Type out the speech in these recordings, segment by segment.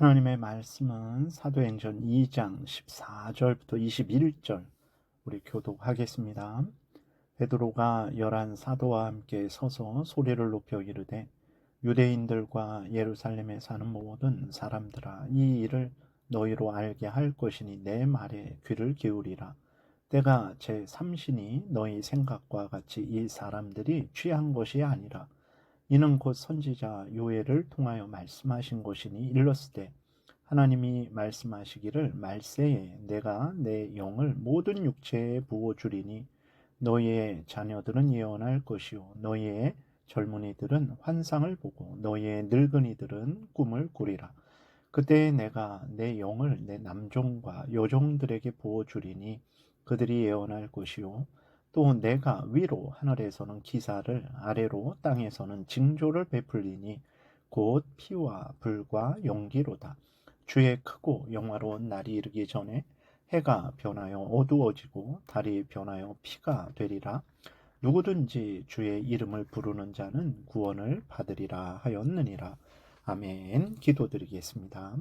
하나님의 말씀은 사도행전 2장 14절부터 21절 우리 교독하겠습니다. 베드로가 11 사도와 함께 서서 소리를 높여 이르되 유대인들과 예루살렘에 사는 모든 사람들아, 이 일을 너희로 알게 할 것이니 내 말에 귀를 기울이라. 때가 제3신이 너희 생각과 같이 이 사람들이 취한 것이 아니라 이는 곧 선지자 요엘을 통하여 말씀하신 것이니 일렀으되 하나님이 말씀하시기를 말세에 내가 내 영을 모든 육체에 부어주리니 너희의 자녀들은 예언할 것이요 너희의 젊은이들은 환상을 보고 너희의 늙은이들은 꿈을 꾸리라. 그때에 내가 내 영을 내 남종과 여종들에게 부어주리니 그들이 예언할 것이요 또 내가 위로 하늘에서는 기사를 아래로 땅에서는 징조를 베풀리니 곧 피와 불과 연기로다. 주의 크고 영화로운 날이 이르기 전에 해가 변하여 어두워지고 달이 변하여 피가 되리라. 누구든지 주의 이름을 부르는 자는 구원을 받으리라 하였느니라. 아멘. 기도드리겠습니다.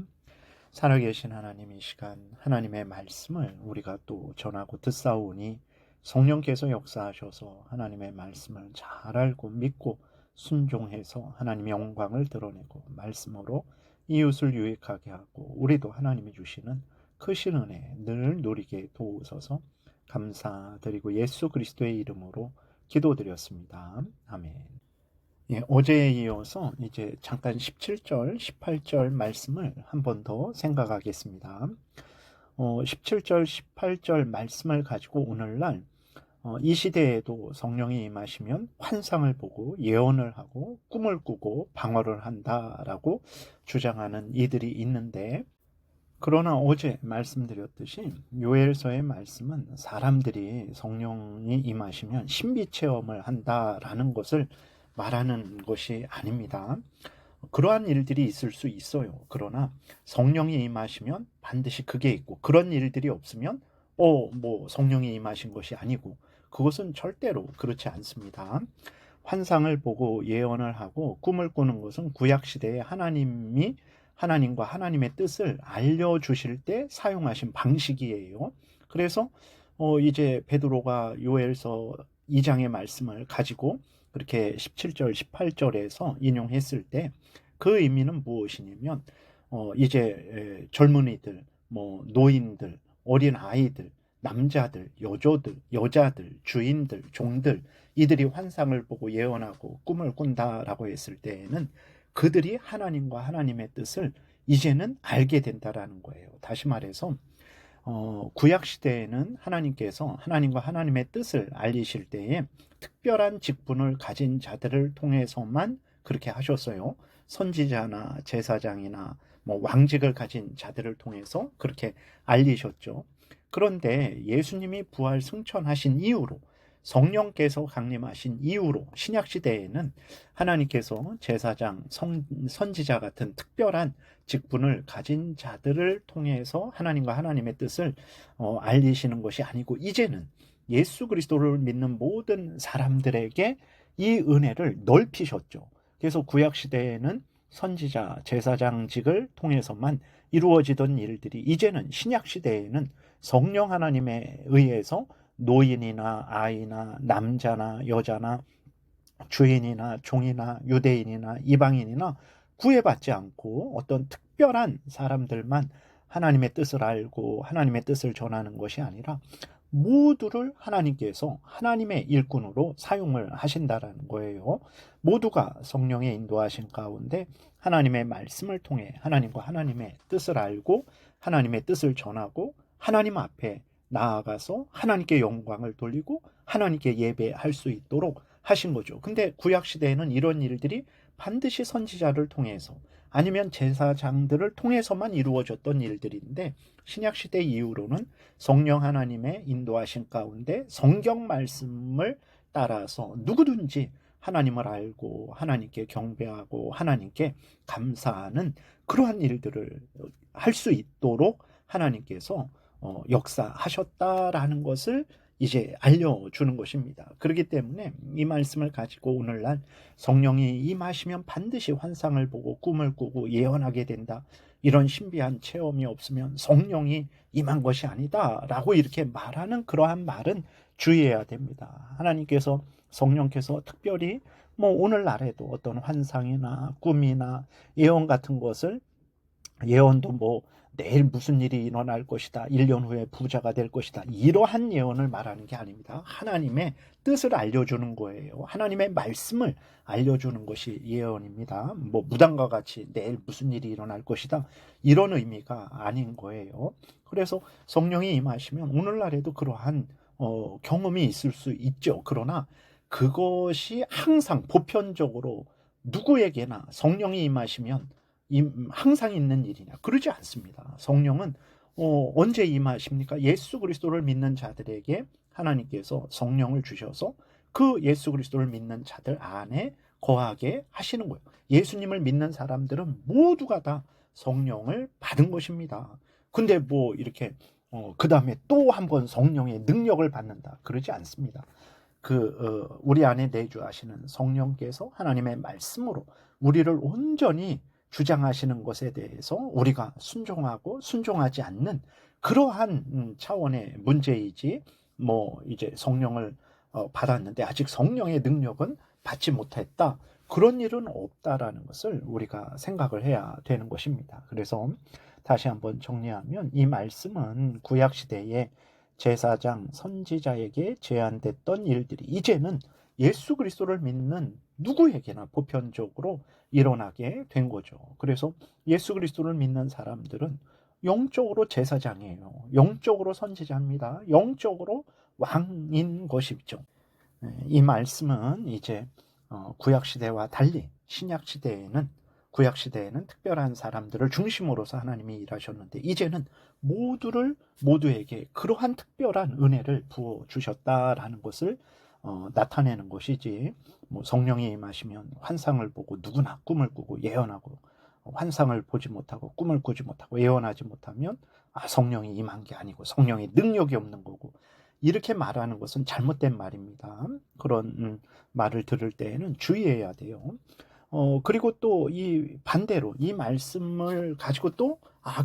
살아계신 하나님, 이 시간 하나님의 말씀을 우리가 또 전하고 듣사오니 성령께서 역사하셔서 하나님의 말씀을 잘 알고 믿고 순종해서 하나님의 영광을 드러내고 말씀으로 이웃을 유익하게 하고 우리도 하나님이 주시는 크신 은혜 늘 누리게 도우소서. 감사드리고 예수 그리스도의 이름으로 기도드렸습니다. 아멘. 예, 어제에 이어서 이제 잠깐 17절, 18절 말씀을 한 번 더 생각하겠습니다. 17절, 18절 말씀을 가지고 오늘날 이 시대에도 성령이 임하시면 환상을 보고 예언을 하고 꿈을 꾸고 방언을 한다라고 주장하는 이들이 있는데, 그러나 어제 말씀드렸듯이 요엘서의 말씀은 사람들이 성령이 임하시면 신비체험을 한다라는 것을 말하는 것이 아닙니다. 그러한 일들이 있을 수 있어요. 그러나 성령이 임하시면 반드시 그게 있고, 그런 일들이 없으면 성령이 임하신 것이 아니고, 그것은 절대로 그렇지 않습니다. 환상을 보고 예언을 하고 꿈을 꾸는 것은 구약시대에 하나님과 하나님의 뜻을 알려주실 때 사용하신 방식이에요. 그래서 이제 베드로가 요엘서 2장의 말씀을 가지고 그렇게 17절, 18절에서 인용했을 때 그 의미는 무엇이냐면 이제 젊은이들, 노인들, 어린 아이들, 남자들, 여자들, 주인들, 종들, 이들이 환상을 보고 예언하고 꿈을 꾼다라고 했을 때에는 그들이 하나님과 하나님의 뜻을 이제는 알게 된다라는 거예요. 다시 말해서 구약시대에는 하나님께서 하나님과 하나님의 뜻을 알리실 때에 특별한 직분을 가진 자들을 통해서만 그렇게 하셨어요. 선지자나 제사장이나 왕직을 가진 자들을 통해서 그렇게 알리셨죠. 그런데 예수님이 부활 승천하신 이후로, 성령께서 강림하신 이후로 신약시대에는 하나님께서 제사장, 선지자 같은 특별한 직분을 가진 자들을 통해서 하나님과 하나님의 뜻을 알리시는 것이 아니고, 이제는 예수 그리스도를 믿는 모든 사람들에게 이 은혜를 넓히셨죠. 그래서 구약시대에는 선지자, 제사장직을 통해서만 이루어지던 일들이 이제는 신약시대에는 성령 하나님에 의해서 노인이나 아이나 남자나 여자나 주인이나 종이나 유대인이나 이방인이나 구애받지 않고 어떤 특별한 사람들만 하나님의 뜻을 알고 하나님의 뜻을 전하는 것이 아니라 모두를 하나님께서 하나님의 일꾼으로 사용을 하신다라는 거예요. 모두가 성령의 인도하신 가운데 하나님의 말씀을 통해 하나님과 하나님의 뜻을 알고 하나님의 뜻을 전하고 하나님 앞에 나아가서 하나님께 영광을 돌리고 하나님께 예배할 수 있도록 하신 거죠. 근데 구약시대에는 이런 일들이 반드시 선지자를 통해서 아니면 제사장들을 통해서만 이루어졌던 일들인데, 신약시대 이후로는 성령 하나님의 인도하신 가운데 성경 말씀을 따라서 누구든지 하나님을 알고 하나님께 경배하고 하나님께 감사하는 그러한 일들을 할 수 있도록 하나님께서 역사하셨다라는 것을 이제 알려주는 것입니다. 그렇기 때문에 이 말씀을 가지고 오늘날 성령이 임하시면 반드시 환상을 보고 꿈을 꾸고 예언하게 된다, 이런 신비한 체험이 없으면 성령이 임한 것이 아니다 라고 이렇게 말하는 그러한 말은 주의해야 됩니다. 하나님께서, 성령께서 특별히 뭐 오늘날에도 어떤 환상이나 꿈이나 예언 같은 것을, 예언도 뭐 내일 무슨 일이 일어날 것이다, 1년 후에 부자가 될 것이다, 이러한 예언을 말하는 게 아닙니다. 하나님의 뜻을 알려주는 거예요. 하나님의 말씀을 알려주는 것이 예언입니다. 뭐 무당과 같이 내일 무슨 일이 일어날 것이다, 이런 의미가 아닌 거예요. 그래서 성령이 임하시면 오늘날에도 그러한 경험이 있을 수 있죠. 그러나 그것이 항상 보편적으로 누구에게나 성령이 임하시면 항상 있는 일이냐? 그러지 않습니다. 성령은 언제 임하십니까? 예수 그리스도를 믿는 자들에게 하나님께서 성령을 주셔서 그 예수 그리스도를 믿는 자들 안에 거하게 하시는 거예요. 예수님을 믿는 사람들은 모두가 다 성령을 받은 것입니다. 근데 뭐 이렇게 그 다음에 또 한 번 성령의 능력을 받는다, 그러지 않습니다. 우리 안에 내주하시는 성령께서 하나님의 말씀으로 우리를 온전히 주장하시는 것에 대해서 우리가 순종하고 순종하지 않는 그러한 차원의 문제이지, 뭐 이제 성령을 받았는데 아직 성령의 능력은 받지 못했다, 그런 일은 없다라는 것을 우리가 생각을 해야 되는 것입니다. 그래서 다시 한번 정리하면 이 말씀은 구약시대에 제사장, 선지자에게 제한됐던 일들이 이제는 예수 그리스도를 믿는 누구에게나 보편적으로 일어나게 된 거죠. 그래서 예수 그리스도를 믿는 사람들은 영적으로 제사장이에요. 영적으로 선지자입니다. 영적으로 왕인 것이죠. 이 말씀은 이제 구약시대와 달리 구약시대에는 특별한 사람들을 중심으로서 하나님이 일하셨는데 이제는 모두에게 그러한 특별한 은혜를 부어주셨다라는 것을 나타내는 것이지, 뭐 성령이 임하시면 환상을 보고 누구나 꿈을 꾸고 예언하고, 환상을 보지 못하고 꿈을 꾸지 못하고 예언하지 못하면 성령이 임한 게 아니고 성령의 능력이 없는 거고, 이렇게 말하는 것은 잘못된 말입니다. 그런 말을 들을 때에는 주의해야 돼요. 그리고 또 이 반대로 이 말씀을 가지고 또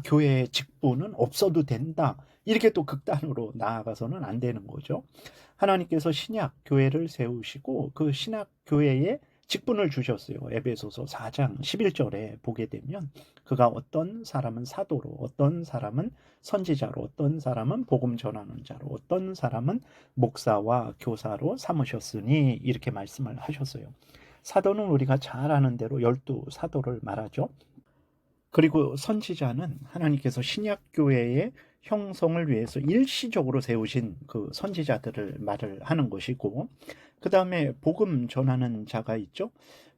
교회의 직분은 없어도 된다, 이렇게 또 극단으로 나아가서는 안 되는 거죠. 하나님께서 신약 교회를 세우시고 그 신약 교회에 직분을 주셨어요. 에베소서 4장 11절에 보게 되면 그가 어떤 사람은 사도로, 어떤 사람은 선지자로, 어떤 사람은 복음 전하는 자로, 어떤 사람은 목사와 교사로 삼으셨으니, 이렇게 말씀을 하셨어요. 사도는 우리가 잘 아는 대로 12사도를 말하죠. 그리고 선지자는 하나님께서 신약교회의 형성을 위해서 일시적으로 세우신 그 선지자들을 말을 하는 것이고, 그 다음에 복음 전하는 자가 있죠.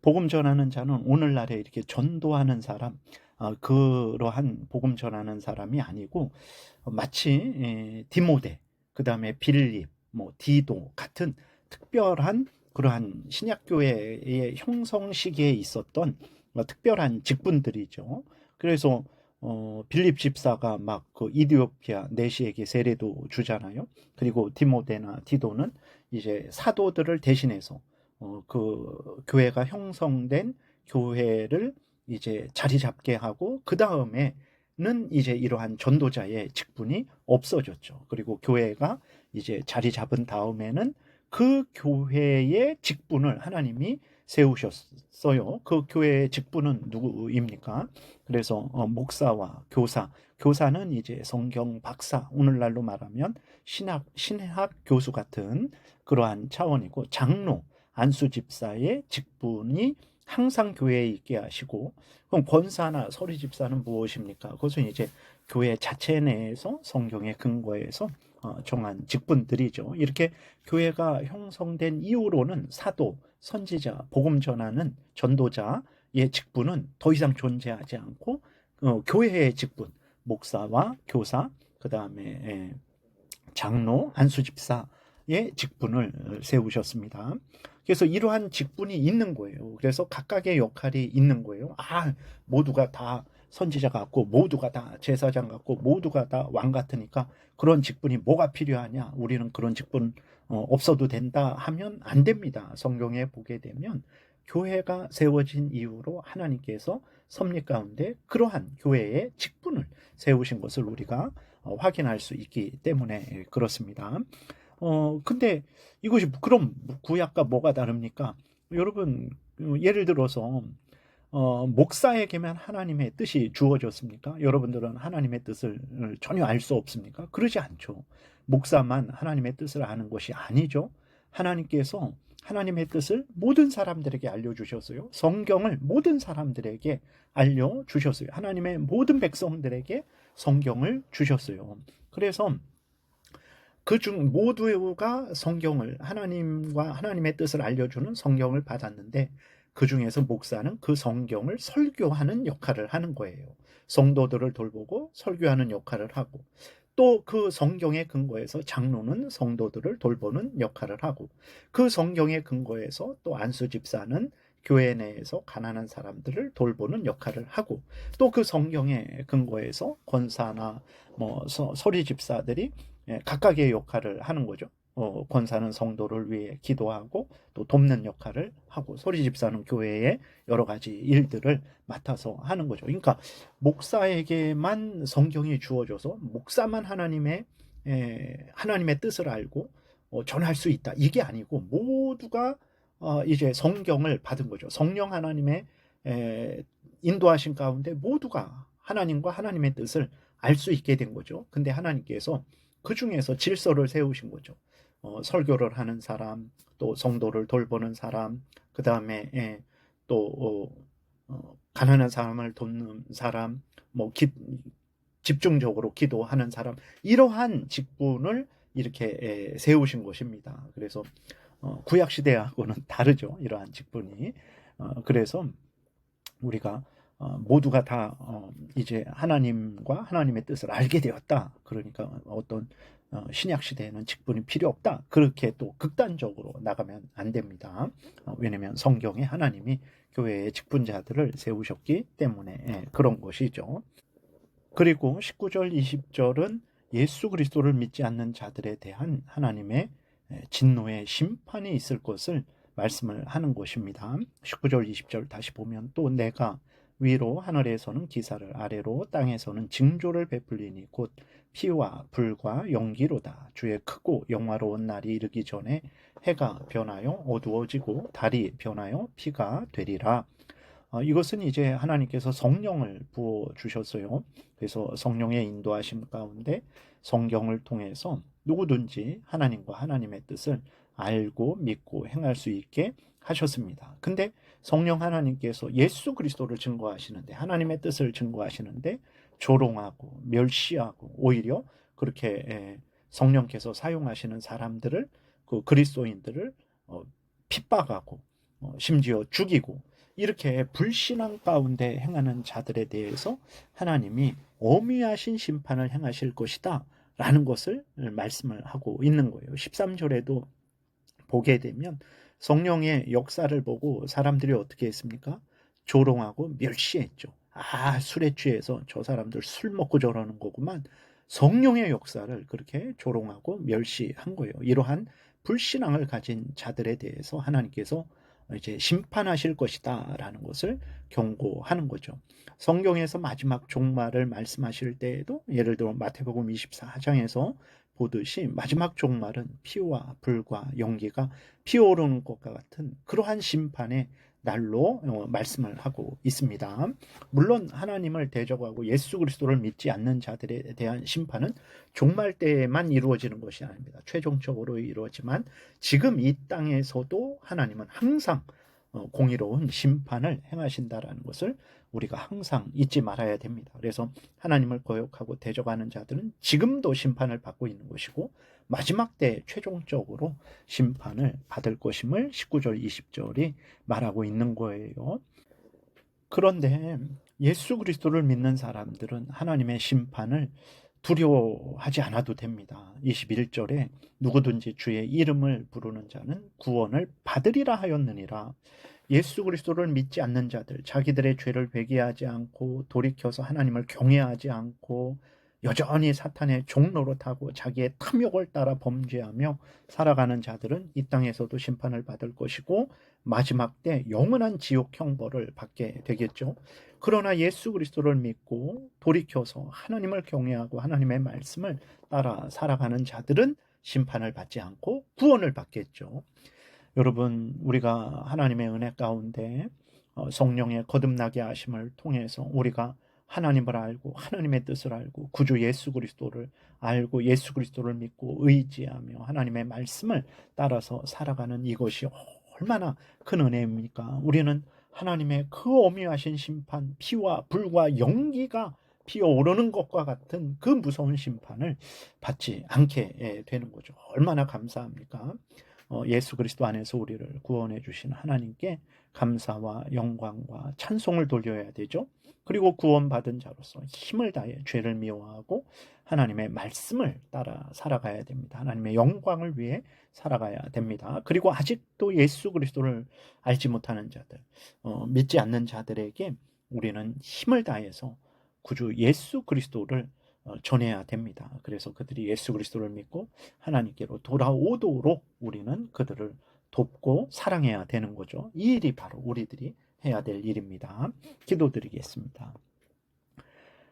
복음 전하는 자는 오늘날에 이렇게 전도하는 사람, 그러한 복음 전하는 사람이 아니고 마치 디모데, 그 다음에 빌립, 뭐 디도 같은 특별한 그러한 신약교회의 형성 시기에 있었던 특별한 직분들이죠. 그래서 빌립 집사가 막 그 이디오피아 내시에게 세례도 주잖아요. 그리고 디모데나 디도는 이제 사도들을 대신해서 그 교회가 형성된 교회를 이제 자리 잡게 하고, 그 다음에는 이제 이러한 전도자의 직분이 없어졌죠. 그리고 교회가 이제 자리 잡은 다음에는 그 교회의 직분을 하나님이 세우셨어요. 그 교회의 직분은 누구입니까? 그래서 목사와 교사는 이제 성경 박사, 오늘날로 말하면 신학 교수 같은 그러한 차원이고, 장로, 안수 집사의 직분이 항상 교회에 있게 하시고, 그럼 권사나 서리 집사는 무엇입니까? 그것은 이제 교회 자체 내에서 성경의 근거에서 정한 직분들이죠. 이렇게 교회가 형성된 이후로는 사도, 선지자, 복음 전하는 전도자의 직분은 더 이상 존재하지 않고 교회의 직분, 목사와 교사, 그 다음에 장로, 안수집사의 직분을 세우셨습니다. 그래서 이러한 직분이 있는 거예요. 그래서 각각의 역할이 있는 거예요. 모두가 다 선지자 같고 모두가 다 제사장 같고 모두가 다 왕 같으니까 그런 직분이 뭐가 필요하냐? 우리는 그런 직분 없어도 된다 하면 안 됩니다. 성경에 보게 되면 교회가 세워진 이후로 하나님께서 섭리 가운데 그러한 교회의 직분을 세우신 것을 우리가 확인할 수 있기 때문에 그렇습니다. 근데 이것이 그럼 구약과 뭐가 다릅니까? 여러분, 예를 들어서 목사에게만 하나님의 뜻이 주어졌습니까? 여러분들은 하나님의 뜻을 전혀 알 수 없습니까? 그러지 않죠. 목사만 하나님의 뜻을 아는 것이 아니죠. 하나님께서 하나님의 뜻을 모든 사람들에게 알려주셨어요. 성경을 모든 사람들에게 알려주셨어요. 하나님의 모든 백성들에게 성경을 주셨어요. 그래서 그중 모두가 성경을 하나님과 하나님의 뜻을 알려주는 성경을 받았는데 그 중에서 목사는 그 성경을 설교하는 역할을 하는 거예요. 성도들을 돌보고 설교하는 역할을 하고 또 그 성경의 근거에서 장로는 성도들을 돌보는 역할을 하고 그 성경의 근거에서 또 안수 집사는 교회 내에서 가난한 사람들을 돌보는 역할을 하고 또 그 성경의 근거에서 권사나 소리 집사들이 각각의 역할을 하는 거죠. 권사는 성도를 위해 기도하고 또 돕는 역할을 하고 소리 집사는 교회의 여러 가지 일들을 맡아서 하는 거죠. 그러니까 목사에게만 성경이 주어져서 목사만 하나님의 뜻을 알고 전할 수 있다. 이게 아니고 모두가 이제 성경을 받은 거죠. 성령 하나님의 인도하신 가운데 모두가 하나님과 하나님의 뜻을 알 수 있게 된 거죠. 근데 하나님께서 그 중에서 질서를 세우신 거죠. 설교를 하는 사람, 또 성도를 돌보는 사람, 그 다음에 또 가난한 사람을 돕는 사람, 집중적으로 기도하는 사람, 이러한 직분을 이렇게 세우신 것입니다. 그래서 구약 시대하고는 다르죠. 이러한 직분이. 그래서 우리가 모두가 다 이제 하나님과 하나님의 뜻을 알게 되었다. 그러니까 어떤 신약 시대에는 직분이 필요 없다. 그렇게 또 극단적으로 나가면 안 됩니다. 왜냐하면 성경에 하나님이 교회의 직분자들을 세우셨기 때문에 그런 것이죠. 그리고 19절, 20절은 예수 그리스도를 믿지 않는 자들에 대한 하나님의 진노의 심판이 있을 것을 말씀을 하는 것입니다. 19절, 20절 다시 보면 또 내가 위로 하늘에서는 기사를 아래로 땅에서는 징조를 베풀리니 곧 피와 불과 연기로다. 주의 크고 영화로운 날이 이르기 전에 해가 변하여 어두워지고 달이 변하여 피가 되리라. 이것은 이제 하나님께서 성령을 부어 주셨어요. 그래서 성령의 인도하심 가운데 성경을 통해서 누구든지 하나님과 하나님의 뜻을 알고 믿고 행할 수 있게 하셨습니다. 근데 성령 하나님께서 예수 그리스도를 증거하시는데 하나님의 뜻을 증거하시는데 조롱하고 멸시하고 오히려 그렇게 성령께서 사용하시는 사람들을 그 그리스도인들을 핍박하고 심지어 죽이고 이렇게 불신앙 가운데 행하는 자들에 대해서 하나님이 엄미하신 심판을 행하실 것이다 라는 것을 말씀을 하고 있는 거예요. 13절에도 보게 되면 성령의 역사를 보고 사람들이 어떻게 했습니까? 조롱하고 멸시했죠. 술에 취해서 저 사람들 술 먹고 저러는 거구만. 성령의 역사를 그렇게 조롱하고 멸시한 거예요. 이러한 불신앙을 가진 자들에 대해서 하나님께서 이제 심판하실 것이다 라는 것을 경고하는 거죠. 성경에서 마지막 종말을 말씀하실 때에도 예를 들어 마태복음 24장에서 보듯이 마지막 종말은 피와 불과 연기가 피어오르는 것과 같은 그러한 심판의 날로 말씀을 하고 있습니다. 물론 하나님을 대적하고 예수 그리스도를 믿지 않는 자들에 대한 심판은 종말 때에만 이루어지는 것이 아닙니다. 최종적으로 이루어지만 지금 이 땅에서도 하나님은 항상 공의로운 심판을 행하신다라는 것을 우리가 항상 잊지 말아야 됩니다. 그래서 하나님을 거역하고 대적하는 자들은 지금도 심판을 받고 있는 것이고 마지막 때 최종적으로 심판을 받을 것임을 19절 20절이 말하고 있는 거예요. 그런데 예수 그리스도를 믿는 사람들은 하나님의 심판을 두려워하지 않아도 됩니다. 21절에 누구든지 주의 이름을 부르는 자는 구원을 받으리라 하였느니라. 예수 그리스도를 믿지 않는 자들, 자기들의 죄를 회개하지 않고 돌이켜서 하나님을 경외하지 않고 여전히 사탄의 종로로 타고 자기의 탐욕을 따라 범죄하며 살아가는 자들은 이 땅에서도 심판을 받을 것이고 마지막 때 영원한 지옥 형벌을 받게 되겠죠. 그러나 예수 그리스도를 믿고 돌이켜서 하나님을 경외하고 하나님의 말씀을 따라 살아가는 자들은 심판을 받지 않고 구원을 받겠죠. 여러분, 우리가 하나님의 은혜 가운데 성령의 거듭나게 하심을 통해서 우리가 하나님을 알고 하나님의 뜻을 알고 구주 예수 그리스도를 알고 예수 그리스도를 믿고 의지하며 하나님의 말씀을 따라서 살아가는 이것이 얼마나 큰 은혜입니까? 우리는 하나님의 그 오묘하신 심판, 피와 불과 연기가 피어오르는 것과 같은 그 무서운 심판을 받지 않게 되는 거죠. 얼마나 감사합니까? 예수 그리스도 안에서 우리를 구원해 주신 하나님께 감사와 영광과 찬송을 돌려야 되죠. 그리고 구원받은 자로서 힘을 다해 죄를 미워하고 하나님의 말씀을 따라 살아가야 됩니다. 하나님의 영광을 위해 살아가야 됩니다. 그리고 아직도 예수 그리스도를 알지 못하는 자들, 믿지 않는 자들에게 우리는 힘을 다해서 구주 예수 그리스도를 전해야 됩니다. 그래서 그들이 예수 그리스도를 믿고 하나님께로 돌아오도록 우리는 그들을 돕고 사랑해야 되는 거죠. 이 일이 바로 우리들이 해야 될 일입니다. 기도드리겠습니다.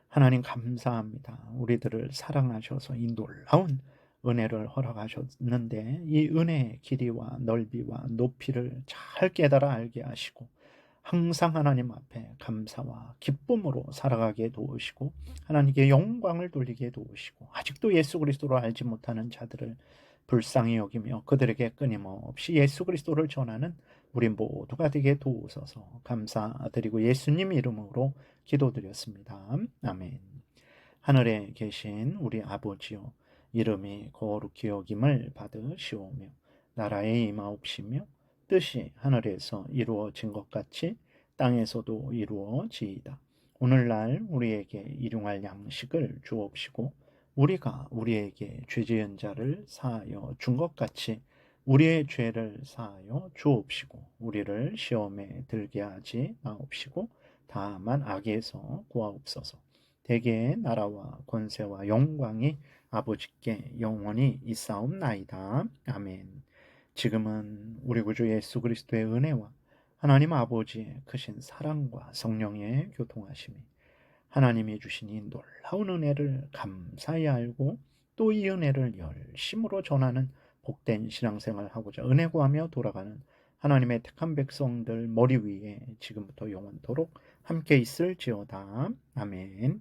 하나님 감사합니다. 우리들을 사랑하셔서 이 놀라운 은혜를 허락하셨는데 이 은혜의 길이와 넓이와 높이를 잘 깨달아 알게 하시고 항상 하나님 앞에 감사와 기쁨으로 살아가게 도우시고 하나님께 영광을 돌리게 도우시고 아직도 예수 그리스도를 알지 못하는 자들을 불쌍히 여기며 그들에게 끊임없이 예수 그리스도를 전하는 우리 모두가 되게 도우소서. 감사드리고 예수님 이름으로 기도드렸습니다. 아멘. 하늘에 계신 우리 아버지요, 이름이 거룩히 여김을 받으시오며 나라에 임하옵시며 뜻이 하늘에서 이루어진 것 같이 땅에서도 이루어지이다. 오늘날 우리에게 일용할 양식을 주옵시고 우리가 우리에게 죄 지은 자를 사하여 준 것 같이 우리의 죄를 사하여 주옵시고 우리를 시험에 들게 하지 마옵시고 다만 악에서 구하옵소서. 대개의 나라와 권세와 영광이 아버지께 영원히 있사옵나이다. 아멘. 지금은 우리 구주 예수 그리스도의 은혜와 하나님 아버지의 크신 사랑과 성령의 교통하심이 하나님이 주신 이 놀라운 은혜를 감사히 알고 또 이 은혜를 열심으로 전하는 복된 신앙생활을 하고자 은혜 구하며 돌아가는 하나님의 택한 백성들 머리 위에 지금부터 영원토록 함께 있을지어다. 아멘.